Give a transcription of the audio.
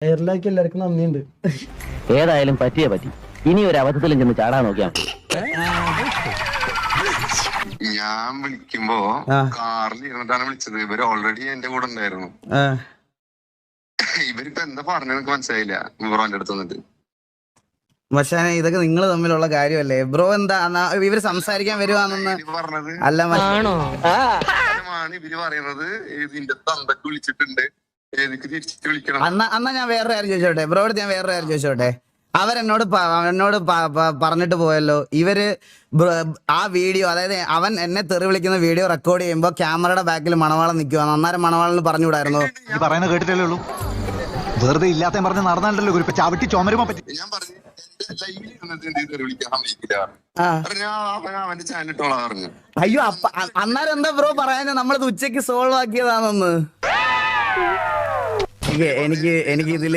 എയർലാക്ക് എല്ലാവർക്കും നന്ദിയുണ്ട്. ഏതായാലും പറ്റിയേ പറ്റി. ഇനി ഒരു അബദ്ധത്തിലും ചെന്ന് ചാടാൻ നോക്കിയാ ഞാൻ വിളിക്കുമ്പോ കാറിൽ ഇരുന്നിട്ടാണ് വിളിച്ചത്. ഇവര് ഓൾറെഡി എന്റെ കൂടെ ഉണ്ടായിരുന്നു. ഇവരിപ്പോ എന്താ പറഞ്ഞ എനിക്ക് മനസ്സിലായില്ല. ബ്രോന്റെ അടുത്ത് വന്നിട്ട് മച്ചാനെ ഇതൊക്കെ നിങ്ങൾ തമ്മിലുള്ള കാര്യമല്ലേ ബ്രോ? എന്താ ഇവര് സംസാരിക്കാൻ വരുവാണെന്ന് പറഞ്ഞത് അല്ല ഇവര് പറയുന്നത് ഇതിന്റെ തന്തക്ക് വിളിച്ചിട്ടുണ്ട്, ഏതൊക്കെ തിരിച്ചിട്ട് വിളിക്കണം. അന്നാ ഞാൻ വേറൊരു കാര്യം ചോദിച്ചോട്ടെ ബ്രോയോട്, ഞാൻ വേറൊരു കാര്യം ചോദിച്ചോട്ടെ. അവരെന്നോട് പറഞ്ഞിട്ട് പോയല്ലോ ഇവര് ആ വീഡിയോ, അതായത് അവൻ എന്നെ തെറി വിളിക്കുന്ന വീഡിയോ റെക്കോർഡ് ചെയ്യുമ്പോ ക്യാമറയുടെ ബാക്കിൽ മണവാളൻ നിൽക്കുവാണ്. അന്നേരം മണവാളന് പറഞ്ഞുകൂടായിരുന്നു? പറയുന്നത് കേട്ടിട്ടല്ലേ ഉള്ളൂ, വെറുതെ ഇല്ലാത്ത പറഞ്ഞ് നടന്നാലല്ലോ ഇപ്പൊ ചവിട്ടി ചുമരുമ്പോ പറ്റി. ഞാൻ പറഞ്ഞു ലൈവിൽ ഇരുന്നിട്ട് വിളിക്കാൻ സമ്മതിക്കില്ല. അവന്റെ ചാനൽ ഇട്ടോളാ പറഞ്ഞു. അയ്യോ അന്നേരം എന്താ ബ്രോ പറയാൻ നമ്മളിത് ഉച്ചക്ക് സോൾവ് ആക്കിയതാണെന്ന്? എനിക്ക് ഇതില്